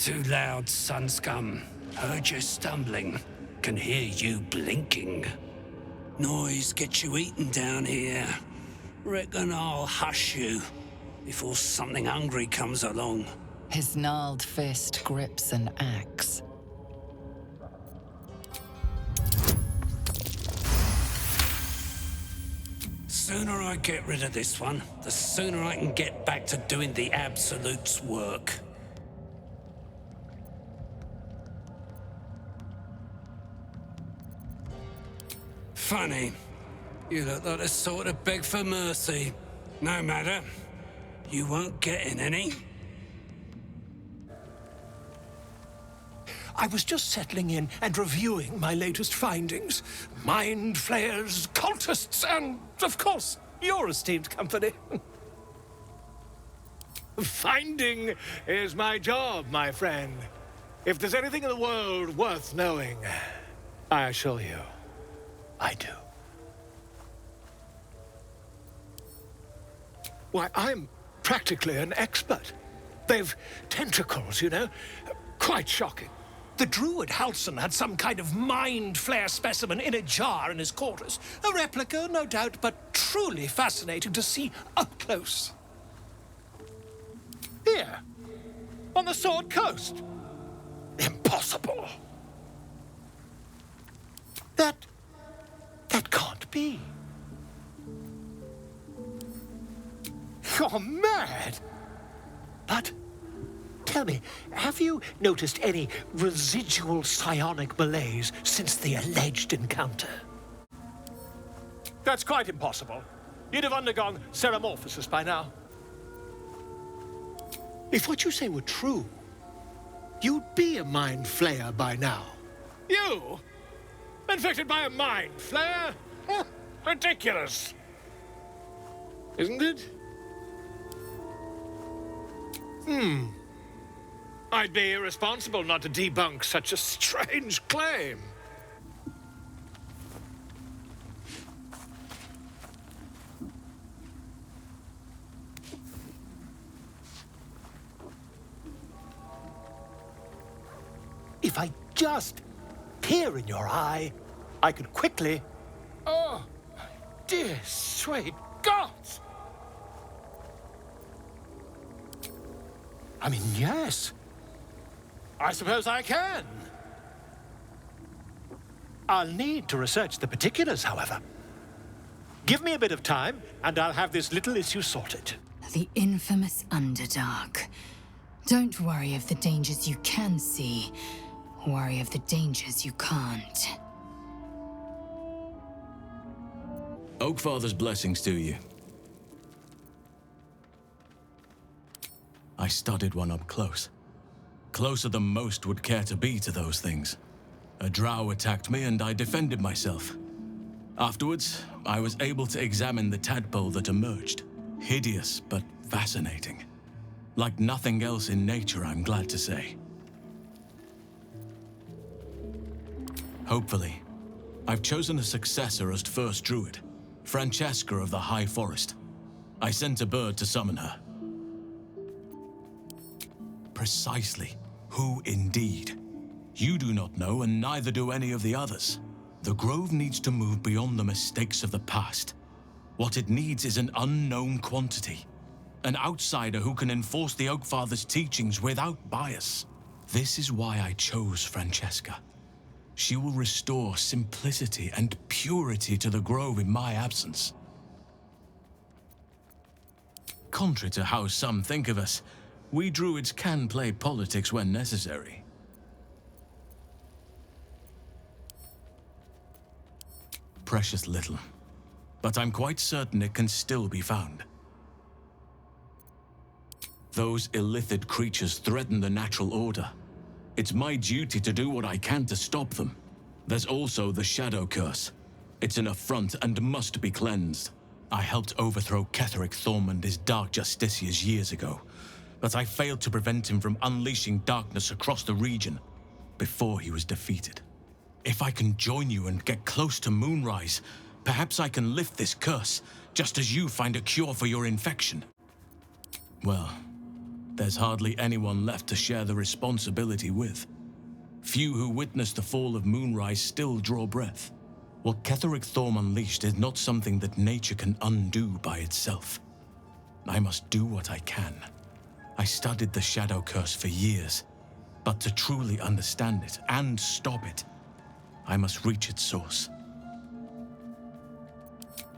Too loud, sun scum. Heard you stumbling. Can hear you blinking. Noise gets you eaten down here. Reckon I'll hush you before something hungry comes along. His gnarled fist grips an axe. Sooner I get rid of this one, the sooner I can get back to doing the Absolute's work. Funny. You look like the sort of beg for mercy. No matter. You weren't getting any. I was just settling in and reviewing my latest findings. Mind flayers, cultists, and, of course, your esteemed company. Finding is my job, my friend. If there's anything in the world worth knowing, I assure you, I do. Why, I'm practically an expert. They've tentacles, you know? Quite shocking. The druid Halsin had some kind of mind flare specimen in a jar in his quarters. A replica, no doubt, but truly fascinating to see up close. Here, on the Sword Coast. Impossible. That can't be. You're mad. But tell me, have you noticed any residual psionic malaise since the alleged encounter? That's quite impossible. You'd have undergone ceramorphosis by now. If what you say were true, you'd be a mind flayer by now. You? Infected by a mind flayer? Ridiculous. Isn't it? I'd be irresponsible not to debunk such a strange claim. If I just peer in your eye, I could quickly... Oh, dear sweet gods! I mean, yes. I suppose I can. I'll need to research the particulars, however. Give me a bit of time, and I'll have this little issue sorted. The infamous Underdark. Don't worry of the dangers you can see. Worry of the dangers you can't. Oakfather's blessings to you. I studied one up close. Closer than most would care to be to those things. A drow attacked me and I defended myself. Afterwards, I was able to examine the tadpole that emerged. Hideous, but fascinating. Like nothing else in nature, I'm glad to say. Hopefully, I've chosen a successor as first druid, Francesca of the High Forest. I sent a bird to summon her. Precisely. Who indeed? You do not know, and neither do any of the others. The Grove needs to move beyond the mistakes of the past. What it needs is an unknown quantity. An outsider who can enforce the Oakfather's teachings without bias. This is why I chose Francesca. She will restore simplicity and purity to the Grove in my absence. Contrary to how some think of us, we druids can play politics when necessary. Precious little, but I'm quite certain it can still be found. Those illithid creatures threaten the natural order. It's my duty to do what I can to stop them. There's also the Shadow Curse. It's an affront and must be cleansed. I helped overthrow Ketheric Thorm and his Dark Justiciars years ago, but I failed to prevent him from unleashing darkness across the region before he was defeated. If I can join you and get close to Moonrise, perhaps I can lift this curse, just as you find a cure for your infection. Well, There's hardly anyone left to share the responsibility with. Few who witnessed the fall of Moonrise still draw breath. What Ketheric Thorm unleashed is not something that nature can undo by itself. I must do what I can. I studied the Shadow Curse for years, but to truly understand it and stop it, I must reach its source.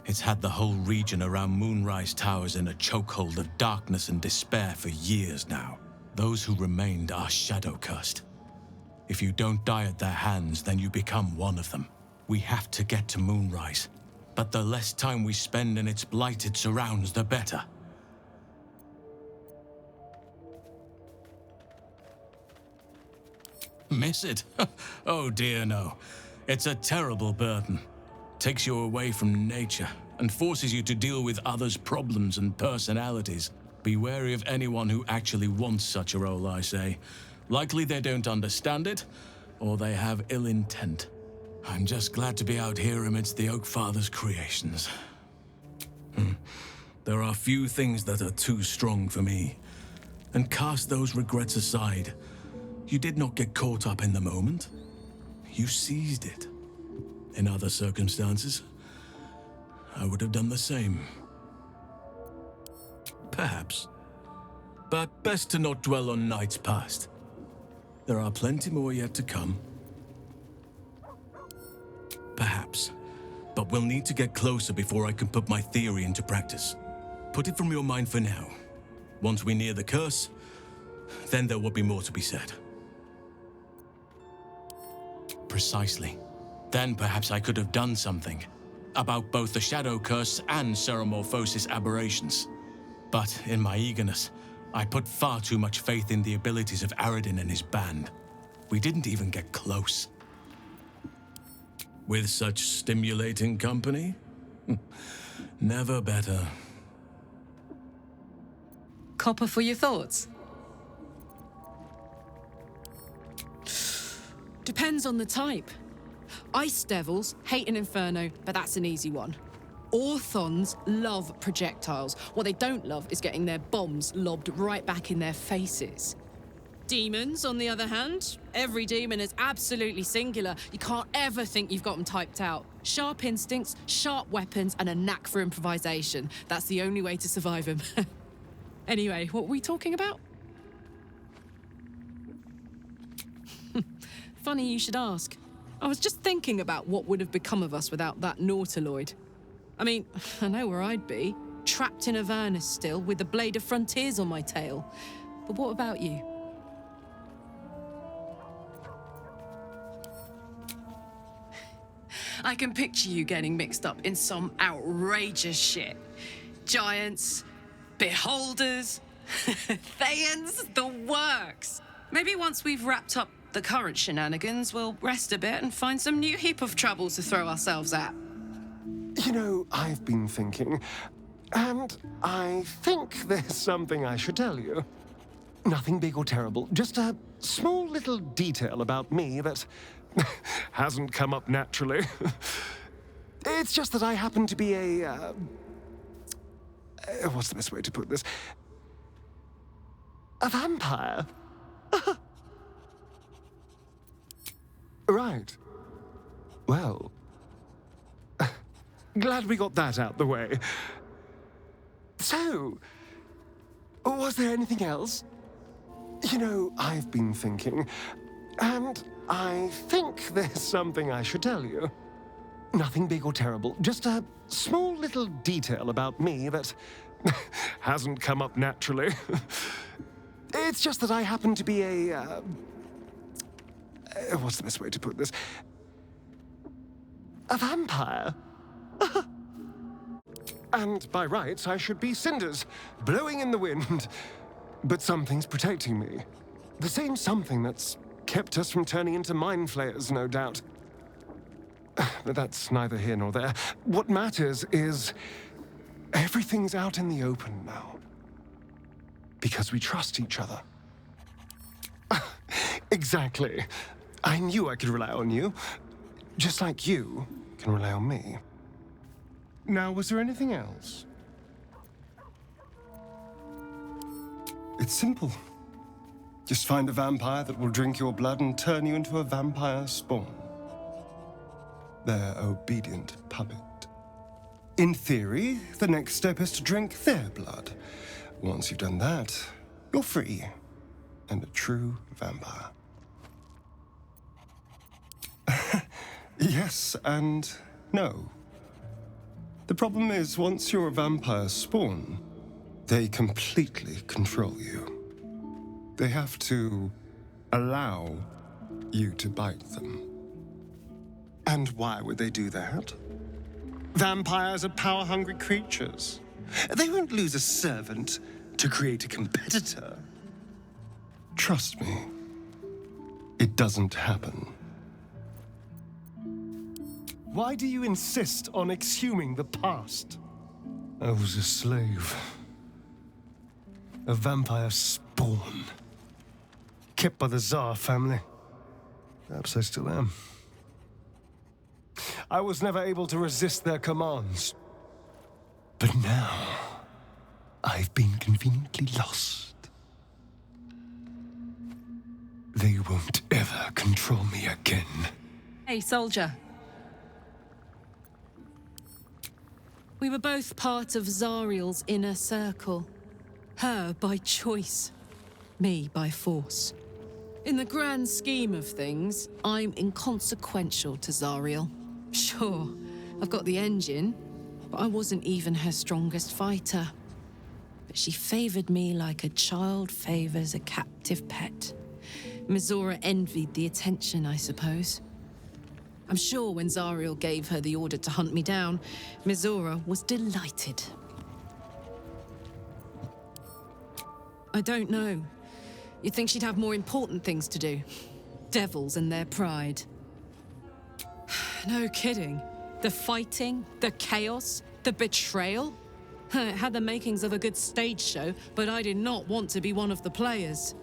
It's had the whole region around Moonrise Towers in a chokehold of darkness and despair for years now. Those who remained are shadow cursed. If you don't die at their hands, then you become one of them. We have to get to Moonrise, but the less time we spend in its blighted surrounds, the better. Miss it? Oh dear, no. It's a terrible burden. Takes you away from nature and forces you to deal with others' problems and personalities. Be wary of anyone who actually wants such a role, I say. Likely they don't understand it, or they have ill intent. I'm just glad to be out here amidst the Oak Father's creations. There are few things that are too strong for me. And cast those regrets aside. You did not get caught up in the moment. You seized it. In other circumstances, I would have done the same. Perhaps. But best to not dwell on nights past. There are plenty more yet to come. Perhaps. But we'll need to get closer before I can put my theory into practice. Put it from your mind for now. Once we near the curse, then there will be more to be said. Precisely. Then perhaps I could have done something about both the Shadow Curse and Ceremorphosis aberrations. But in my eagerness, I put far too much faith in the abilities of Aradin and his band. We didn't even get close. With such stimulating company? Never better. Copper for your thoughts? Depends on the type. Ice Devils hate an inferno, but that's an easy one. Orthons love projectiles. What they don't love is getting their bombs lobbed right back in their faces. Demons, on the other hand, every demon is absolutely singular. You can't ever think you've got them typed out. Sharp instincts, sharp weapons, and a knack for improvisation. That's the only way to survive them. Anyway, what were we talking about? Funny you should ask. I was just thinking about what would have become of us without that Nautiloid. I mean, I know where I'd be. Trapped in Avernus still, with the Blade of Frontiers on my tail. But what about you? I can picture you getting mixed up in some outrageous shit. Giants, beholders, Thayans, the works. Maybe once we've wrapped up the current shenanigans, we'll rest a bit and find some new heap of trouble to throw ourselves at. You know, I've been thinking, and I think there's something I should tell you. Nothing big or terrible, just a small little detail about me that hasn't come up naturally. It's just that I happen to be a... what's the best way to put this? A vampire. Right. Well, glad we got that out the way. So, was there anything else? You know, I've been thinking, and I think there's something I should tell you. Nothing big or terrible, just a small little detail about me that hasn't come up naturally. It's just that I happen to be a... what's the best way to put this? A vampire. And by rights, I should be cinders, blowing in the wind. But something's protecting me. The same something that's kept us from turning into mind flayers, no doubt. But that's neither here nor there. What matters is everything's out in the open now. Because we trust each other. Exactly. I knew I could rely on you, just like you can rely on me. Now, was there anything else? It's simple. Just find a vampire that will drink your blood and turn you into a vampire spawn. Their obedient puppet. In theory, the next step is to drink their blood. Once you've done that, you're free and a true vampire. Yes and no. The problem is, once you're a vampire spawn, they completely control you. They have to allow you to bite them. And why would they do that? Vampires are power-hungry creatures. They won't lose a servant to create a competitor. Trust me, it doesn't happen. Why do you insist on exhuming the past? I was a slave. A vampire spawn. Kept by the Tsar family. Perhaps I still am. I was never able to resist their commands. But now, I've been conveniently lost. They won't ever control me again. Hey, soldier. We were both part of Zariel's inner circle. Her by choice, me by force. In the grand scheme of things, I'm inconsequential to Zariel. Sure, I've got the engine, but I wasn't even her strongest fighter. But she favored me like a child favors a captive pet. Mizora envied the attention, I suppose. I'm sure when Zariel gave her the order to hunt me down, Mizora was delighted. I don't know. You'd think she'd have more important things to do. Devils and their pride. No kidding. The fighting, the chaos, the betrayal. It had the makings of a good stage show, but I did not want to be one of the players.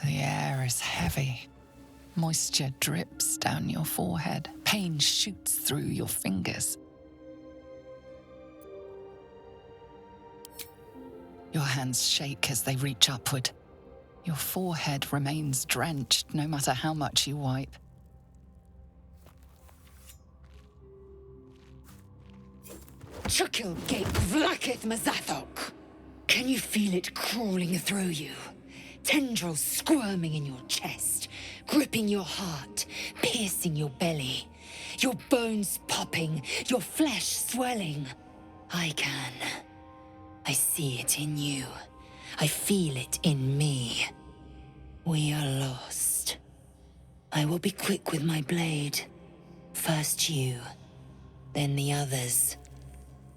The air is heavy. Moisture drips down your forehead. Pain shoots through your fingers. Your hands shake as they reach upward. Your forehead remains drenched no matter how much you wipe. Chukil gate vlaketh mazathok. Can you feel it crawling through you? Tendrils squirming in your chest, gripping your heart, piercing your belly. Your bones popping, your flesh swelling. I can. I see it in you. I feel it in me. We are lost. I will be quick with my blade. First you, then the others,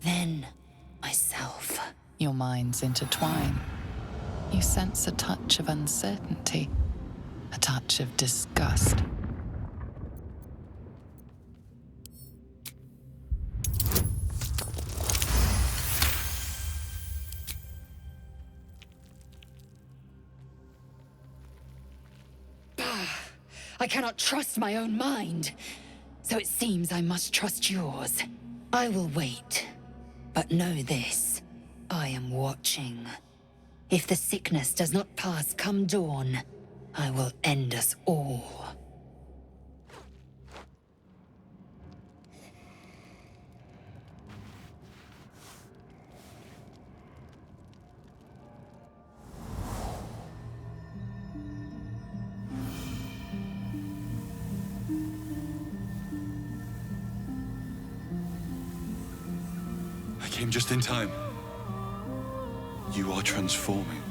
then myself. Your minds intertwine. You sense a touch of uncertainty, a touch of disgust. I cannot trust my own mind, so it seems I must trust yours. I will wait, but know this, I am watching. If the sickness does not pass come dawn, I will end us all. I came just in time. You are transforming.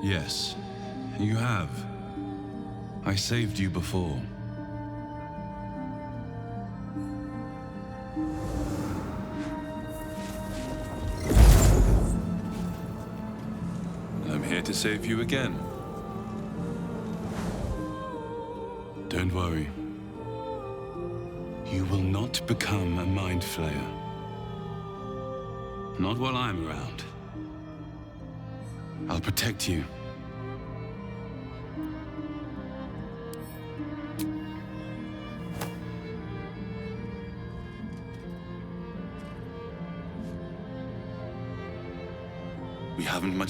Yes, you have. I saved you before. I'm here to save you again. Don't worry. You will not become a mind flayer. Not while I'm around. I'll protect you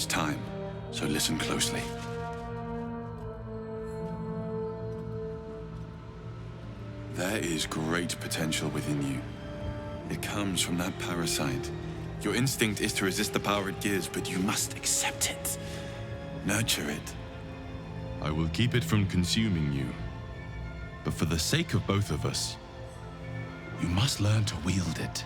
much time, so listen closely. There is great potential within you. It comes from that parasite. Your instinct is to resist the power it gives, but you must accept it. Nurture it. I will keep it from consuming you. But for the sake of both of us, you must learn to wield it.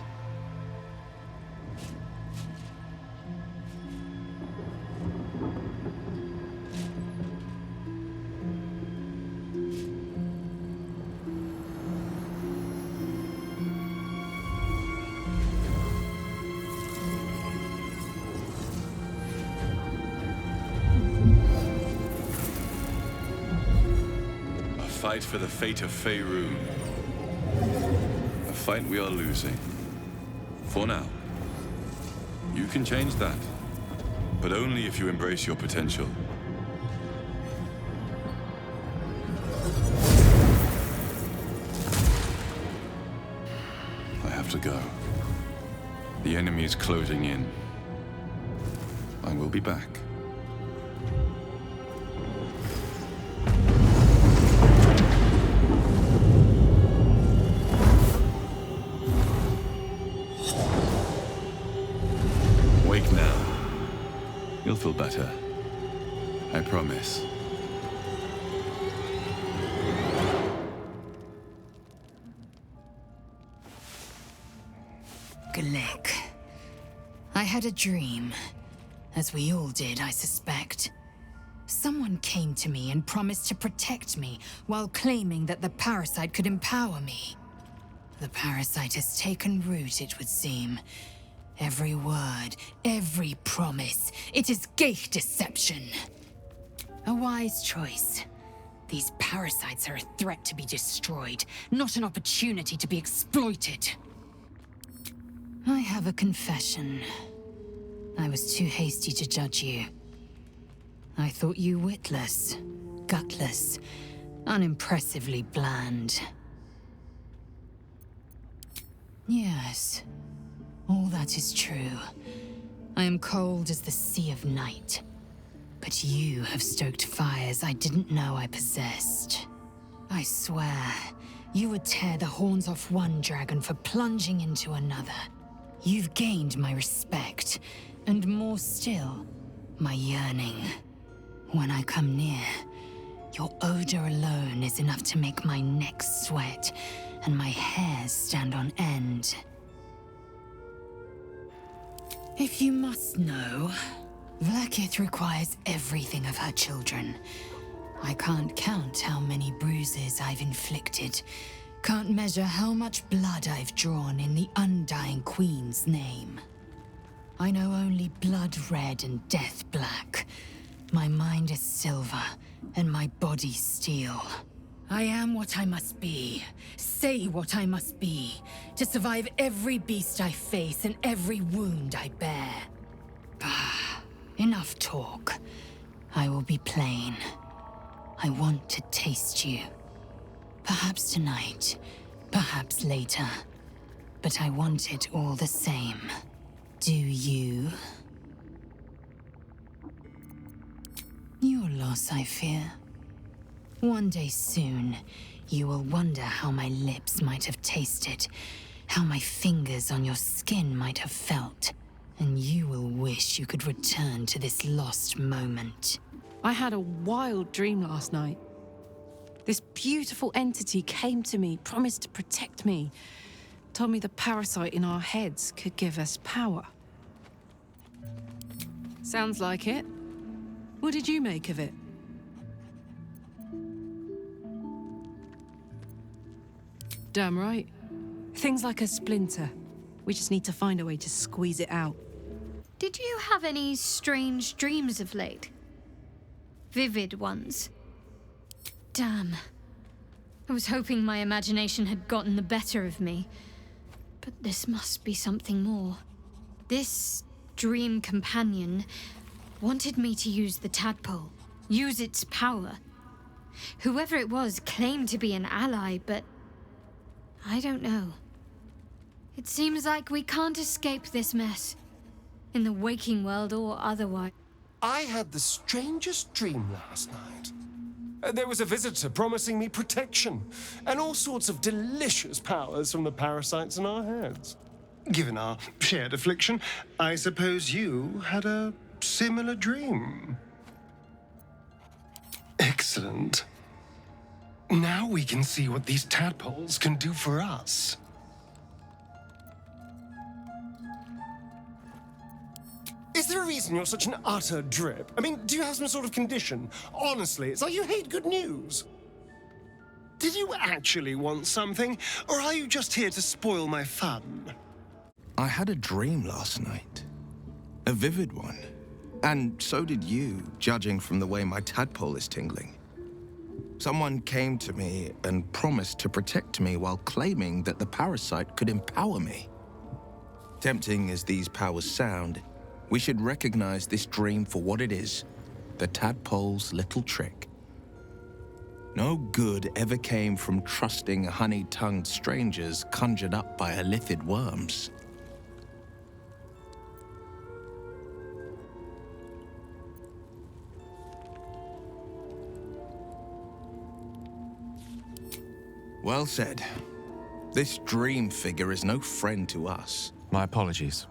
Fight for the fate of Faerun. A fight we are losing. For now. You can change that. But only if you embrace your potential. I have to go. The enemy is closing in. I will be back. You'll feel better. I promise. Gale. I had a dream. As we all did, I suspect. Someone came to me and promised to protect me, while claiming that the parasite could empower me. The parasite has taken root, it would seem. Every word, every promise, it is Gale deception. A wise choice. These parasites are a threat to be destroyed, not an opportunity to be exploited. I have a confession. I was too hasty to judge you. I thought you witless, gutless, unimpressively bland. Yes. All that is true. I am cold as the sea of night. But you have stoked fires I didn't know I possessed. I swear, you would tear the horns off one dragon for plunging into another. You've gained my respect, and more still, my yearning. When I come near, your odor alone is enough to make my neck sweat and my hairs stand on end. If you must know, Vlaakith requires everything of her children. I can't count how many bruises I've inflicted. Can't measure how much blood I've drawn in the undying Queen's name. I know only blood red and death black. My mind is silver, and my body steel. I am what I must be, say what I must be, to survive every beast I face and every wound I bear. Bah, enough talk. I will be plain. I want to taste you. Perhaps tonight, perhaps later. But I want it all the same. Do you? Your loss, I fear. One day soon, you will wonder how my lips might have tasted, how my fingers on your skin might have felt, and you will wish you could return to this lost moment. I had a wild dream last night. This beautiful entity came to me, promised to protect me, told me the parasite in our heads could give us power. Sounds like it. What did you make of it? Damn right. Things like a splinter. We just need to find a way to squeeze it out. Did you have any strange dreams of late? Vivid ones? Damn. I was hoping my imagination had gotten the better of me. But this must be something more. This dream companion wanted me to use the tadpole, use its power. Whoever it was claimed to be an ally, but I don't know. It seems like we can't escape this mess, in the waking world or otherwise. I had the strangest dream last night. There was a visitor promising me protection and all sorts of delicious powers from the parasites in our heads. Given our shared affliction, I suppose you had a similar dream. Excellent. Now we can see what these tadpoles can do for us. Is there a reason you're such an utter drip? I mean, do you have some sort of condition? Honestly, it's like you hate good news. Did you actually want something, or are you just here to spoil my fun? I had a dream last night. A vivid one. And so did you, judging from the way my tadpole is tingling. Someone came to me and promised to protect me while claiming that the parasite could empower me. Tempting as these powers sound, we should recognize this dream for what it is, the tadpole's little trick. No good ever came from trusting honey-tongued strangers conjured up by illithid worms. Well said. This dream figure is no friend to us. My apologies.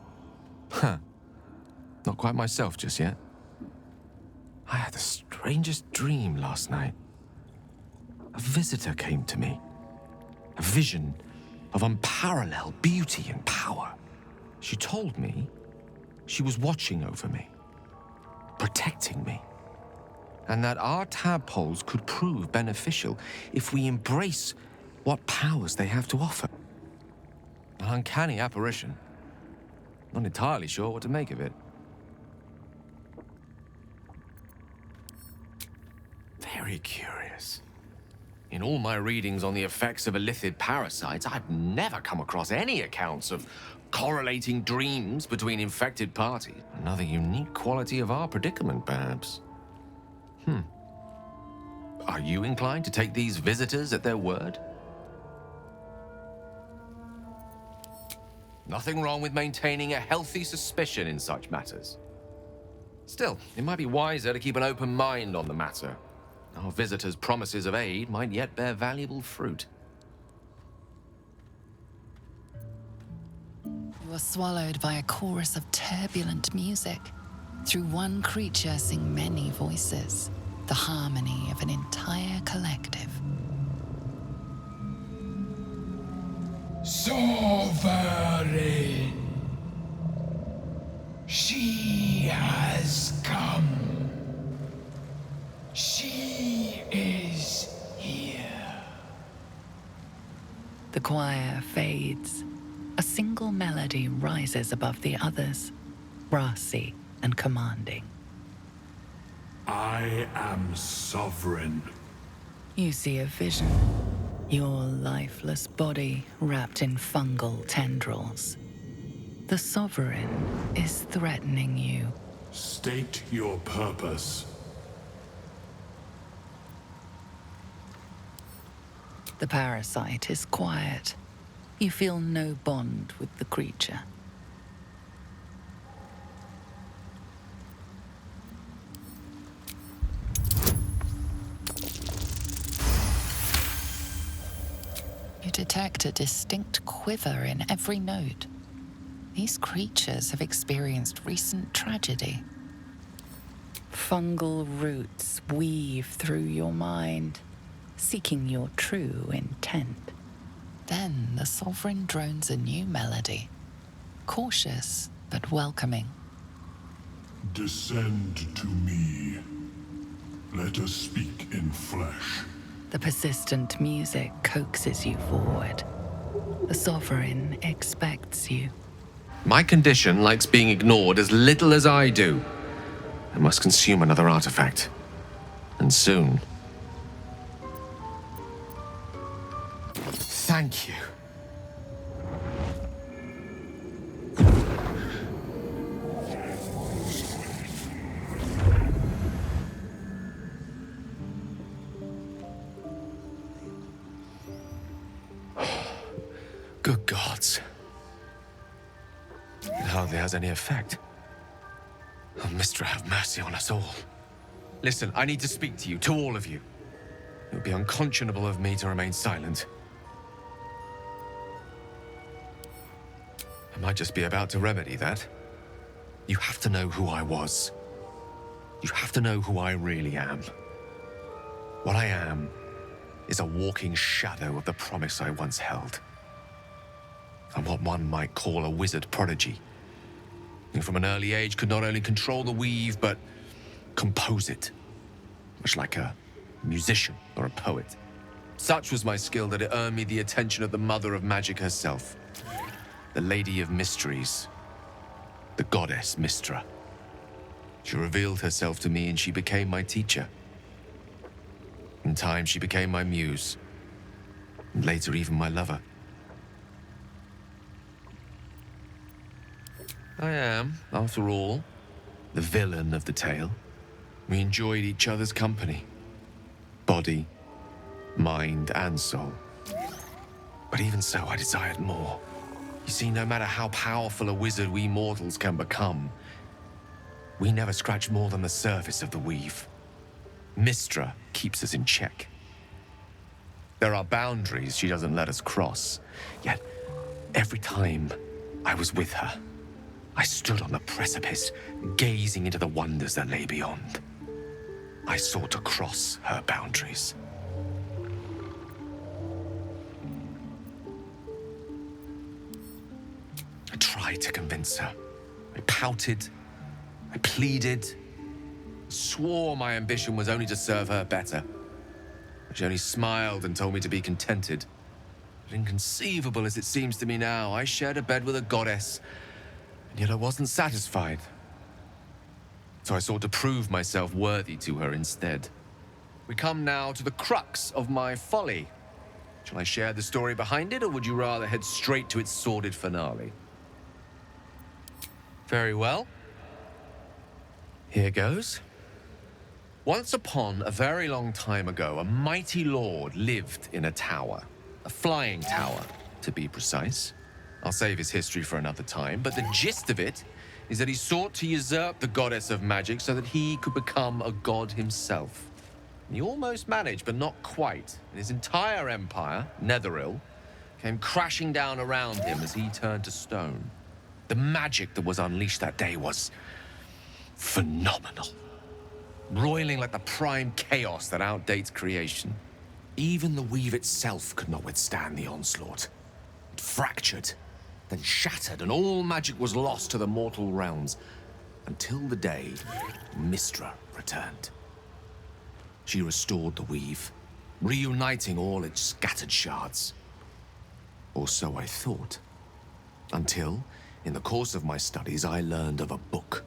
Huh. Not quite myself just yet. I had the strangest dream last night. A visitor came to me. A vision of unparalleled beauty and power. She told me she was watching over me, protecting me, and that our tadpoles could prove beneficial if we embrace what powers they have to offer. An uncanny apparition. Not entirely sure what to make of it. Very curious. In all my readings on the effects of illithid parasites, I've never come across any accounts of correlating dreams between infected parties. Another unique quality of our predicament, perhaps. Are you inclined to take these visitors at their word? Nothing wrong with maintaining a healthy suspicion in such matters. Still, it might be wiser to keep an open mind on the matter. Our visitors' promises of aid might yet bear valuable fruit. You are swallowed by a chorus of turbulent music. Through one creature sing many voices, the harmony of an entire collective. Sovereign, she has come. She is here. The choir fades. A single melody rises above the others, brassy and commanding. I am sovereign. You see a vision. Your lifeless body wrapped in fungal tendrils. The Sovereign is threatening you. State your purpose. The parasite is quiet. You feel no bond with the creature. You detect a distinct quiver in every note. These creatures have experienced recent tragedy. Fungal roots weave through your mind, seeking your true intent. Then the Sovereign drones a new melody, cautious but welcoming. Descend to me. Let us speak in flesh. The persistent music coaxes you forward. The Sovereign expects you. My condition likes being ignored as little as I do. I must consume another artifact. And soon. Thank you. Good gods. It hardly has any effect. Oh, Mistra, have mercy on us all. Listen, I need to speak to you, to all of you. It would be unconscionable of me to remain silent. I might just be about to remedy that. You have to know who I was. You have to know who I really am. What I am is a walking shadow of the promise I once held. I'm what one might call a wizard prodigy, who from an early age could not only control the weave, but compose it, much like a musician or a poet. Such was my skill that it earned me the attention of the mother of magic herself, the Lady of Mysteries, the goddess Mistra. She revealed herself to me and she became my teacher. In time, she became my muse, and later even my lover. I am, after all, the villain of the tale. We enjoyed each other's company. Body, mind, and soul. But even so, I desired more. You see, no matter how powerful a wizard we mortals can become, we never scratch more than the surface of the weave. Mistra keeps us in check. There are boundaries she doesn't let us cross. Yet, every time I was with her, I stood on the precipice, gazing into the wonders that lay beyond. I sought to cross her boundaries. I tried to convince her. I pouted. I pleaded. Swore my ambition was only to serve her better. She only smiled and told me to be contented. But inconceivable as it seems to me now, I shared a bed with a goddess, and yet I wasn't satisfied. So I sought to prove myself worthy to her instead. We come now to the crux of my folly. Shall I share the story behind it, or would you rather head straight to its sordid finale? Very well. Here goes. Once upon a very long time ago, a mighty lord lived in a tower. A flying tower, to be precise. I'll save his history for another time, but the gist of it is that he sought to usurp the goddess of magic so that he could become a god himself. He almost managed, but not quite. And his entire empire, Netheril, came crashing down around him as he turned to stone. The magic that was unleashed that day was phenomenal. Roiling like the prime chaos that outdates creation. Even the weave itself could not withstand the onslaught. It fractured, then shattered, and all magic was lost to the mortal realms, until the day Mistra returned. She restored the weave, reuniting all its scattered shards. Or so I thought. Until, in the course of my studies, I learned of a book.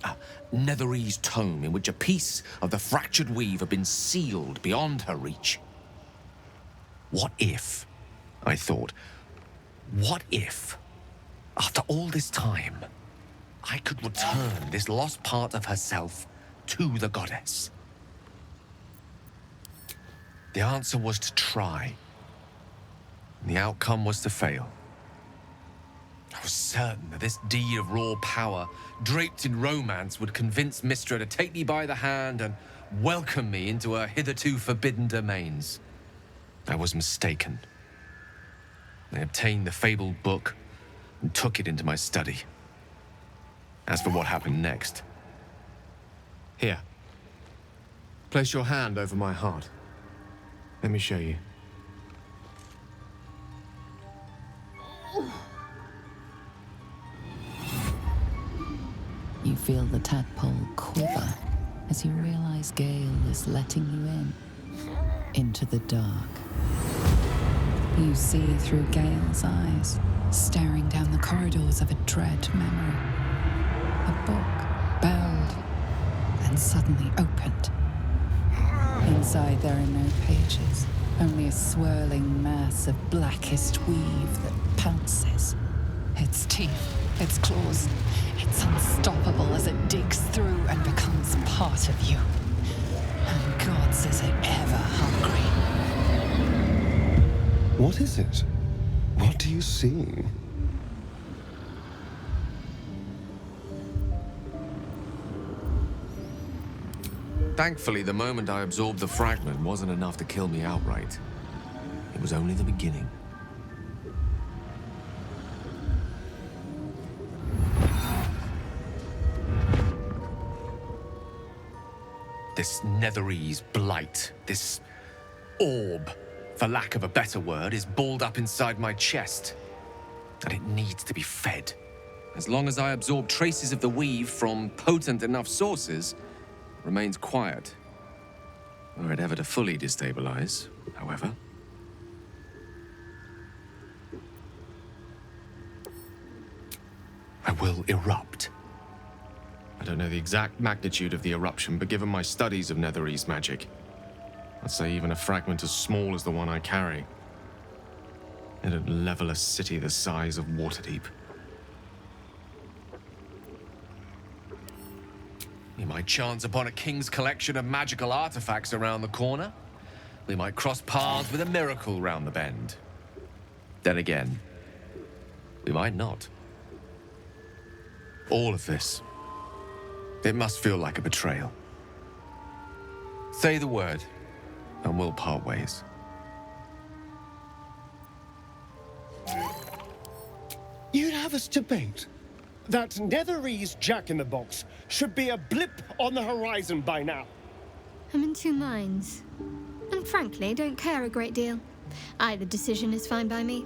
A Netherese tome in which a piece of the fractured weave had been sealed beyond her reach. What if, I thought, what if, after all this time, I could return this lost part of herself to the goddess? The answer was to try. And the outcome was to fail. I was certain that this deed of raw power, draped in romance, would convince Mistra to take me by the hand and welcome me into her hitherto forbidden domains. I was mistaken. I obtained the fabled book and took it into my study. As for what happened next... Here. Place your hand over my heart. Let me show you. You feel the tadpole quiver as you realize Gale is letting you in, into the dark. You see through Gale's eyes, staring down the corridors of a dread memory. A book, bound, and suddenly opened. Inside there are no pages, only a swirling mass of blackest weave that pounces. Its teeth, its claws, it's unstoppable as it digs through and becomes part of you. And gods, is it ever hungry. What is it? What do you see? Thankfully, the moment I absorbed the fragment wasn't enough to kill me outright. It was only the beginning. This Netherese blight, this orb, for lack of a better word, is balled up inside my chest. And it needs to be fed. As long as I absorb traces of the weave from potent enough sources, it remains quiet. Were it ever to fully destabilize, however. I will erupt. I don't know the exact magnitude of the eruption, but given my studies of Netherese magic, I'd say even a fragment as small as the one I carry, it'd level a city the size of Waterdeep. We might chance upon a king's collection of magical artifacts around the corner. We might cross paths with a miracle round the bend. Then again, we might not. All of this, it must feel like a betrayal. Say the word, and we'll part ways. You'd have us debate that Netherese Jack-in-the-Box should be a blip on the horizon by now. I'm in two minds. And frankly, don't care a great deal. Either decision is fine by me.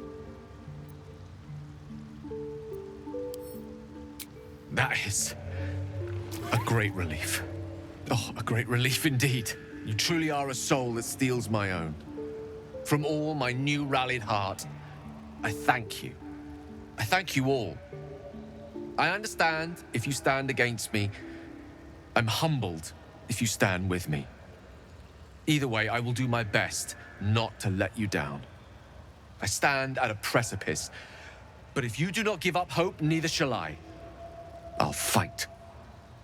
That is a great relief. Oh, a great relief indeed. You truly are a soul that steals my own. From all my new rallied heart, I thank you. I thank you all. I understand if you stand against me. I'm humbled if you stand with me. Either way, I will do my best not to let you down. I stand at a precipice, but if you do not give up hope, neither shall I. I'll fight.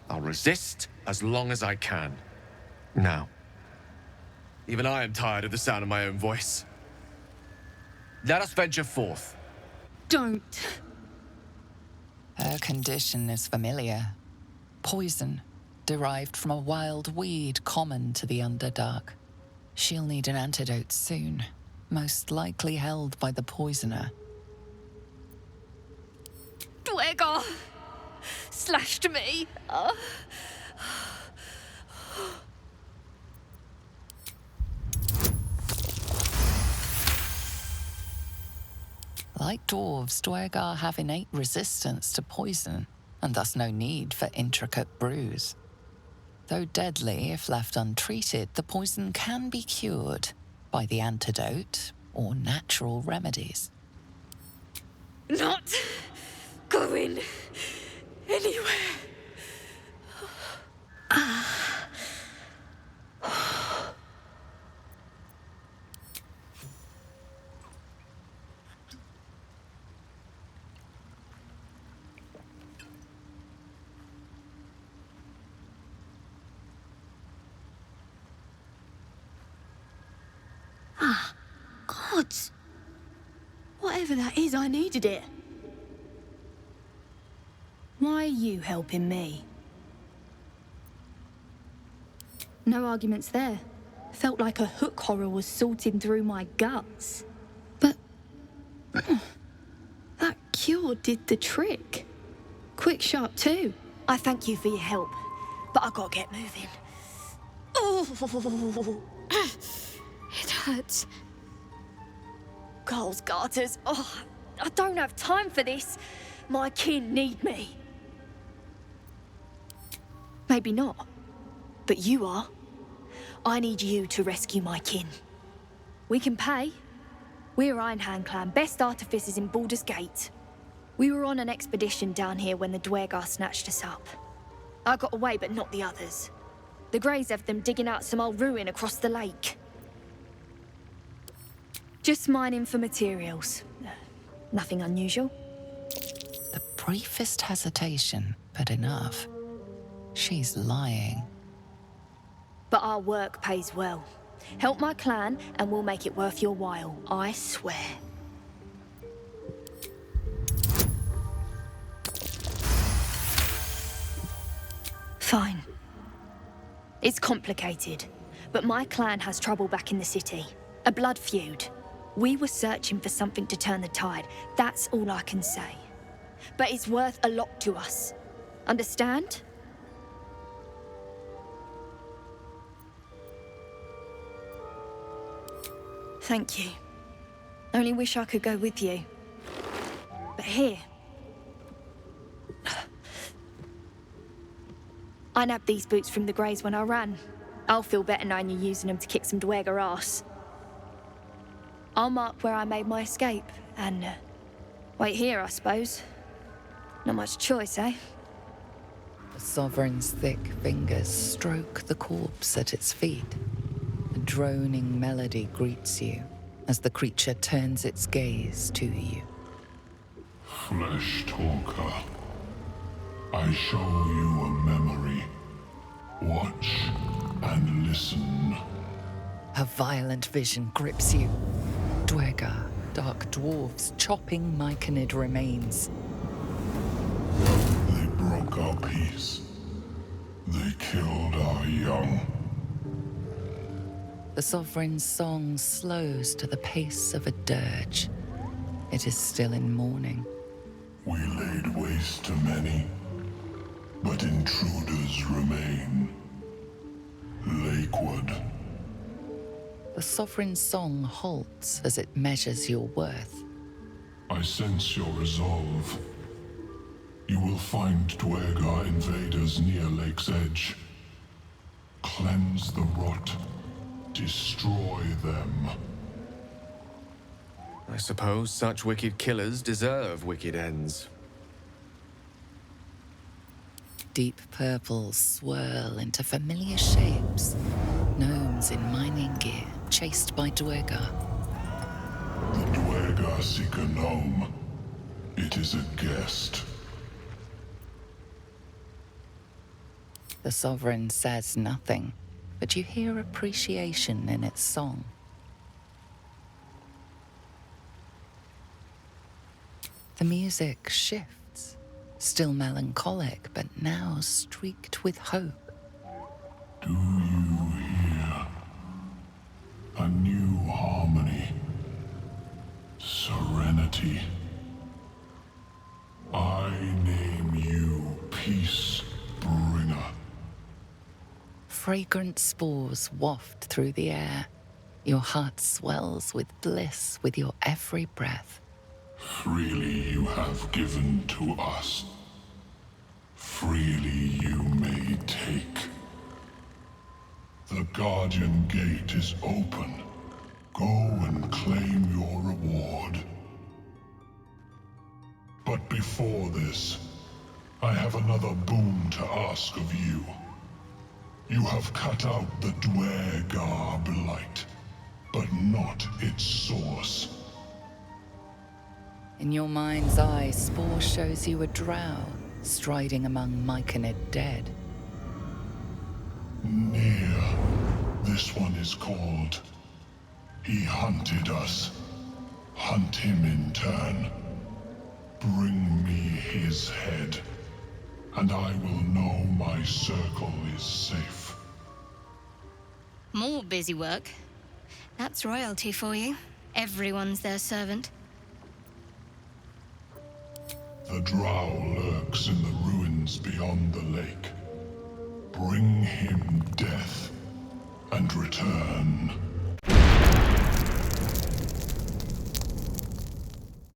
I'll resist as long as I can. Now, even I am tired of the sound of my own voice. Let us venture forth. Don't. Her condition is familiar. Poison, derived from a wild weed common to the Underdark. She'll need an antidote soon, most likely held by the poisoner. Dwegar slashed me. Like dwarves, Dwegar have innate resistance to poison, and thus no need for intricate brews. Though deadly if left untreated, the poison can be cured by the antidote or natural remedies. Not going anywhere. Gods! Whatever that is, I needed it. Why are you helping me? No arguments there. Felt like a hook horror was sorting through my guts. But that cure did the trick. Quick, sharp too. I thank you for your help, but I gotta get moving. Oh, It hurts. Gale's garters. Oh, I don't have time for this. My kin need me. Maybe not, but you are. I need you to rescue my kin. We can pay. We're Ironhand Clan, best artificers in Baldur's Gate. We were on an expedition down here when the Dwegar snatched us up. I got away, but not the others. The Greys have them digging out some old ruin across the lake. Just mining for materials. Nothing unusual. The briefest hesitation, but enough. She's lying. But our work pays well. Help my clan, and we'll make it worth your while, I swear. Fine. It's complicated, but my clan has trouble back in the city. A blood feud. We were searching for something to turn the tide. That's all I can say. But it's worth a lot to us. Understand? Thank you. Only wish I could go with you. But here... I nabbed these boots from the Greys when I ran. I'll feel better knowing you're using them to kick some Dwerger ass. I'll mark where I made my escape, and wait here, I suppose. Not much choice, eh? The Sovereign's thick fingers stroke the corpse at its feet. A droning melody greets you as the creature turns its gaze to you. Flesh talker, I show you a memory. Watch and listen. A violent vision grips you. Dwerger, dark dwarves chopping myconid remains. They broke our peace. They killed our young. The Sovereign's song slows to the pace of a dirge. It is still in mourning. We laid waste to many, but intruders remain. Lakewood. The Sovereign's song halts as it measures your worth. I sense your resolve. You will find Dwergar invaders near Lake's Edge. Cleanse the rot. Destroy them. I suppose such wicked killers deserve wicked ends. Deep purples swirl into familiar shapes. Gnomes in mining gear, chased by Dwergar. The Dwergar seek a gnome. It is a guest. The Sovereign says nothing, but you hear appreciation in its song. The music shifts, still melancholic, but now streaked with hope. Do you hear? A new harmony. Serenity. I name you Peace Bringer. Fragrant spores waft through the air. Your heart swells with bliss with your every breath. Freely you have given to us. Freely you may take. The Guardian Gate is open. Go and claim your reward. But before this, I have another boon to ask of you. You have cut out the Dwergar blight, but not its source. In your mind's eye, Spore shows you a drow striding among myconid dead. Near. This one is called. He hunted us. Hunt him in turn. Bring me his head, and I will know my circle is safe. More busy work. That's royalty for you. Everyone's their servant. The drow lurks in the ruins beyond the lake. Bring him death, and return.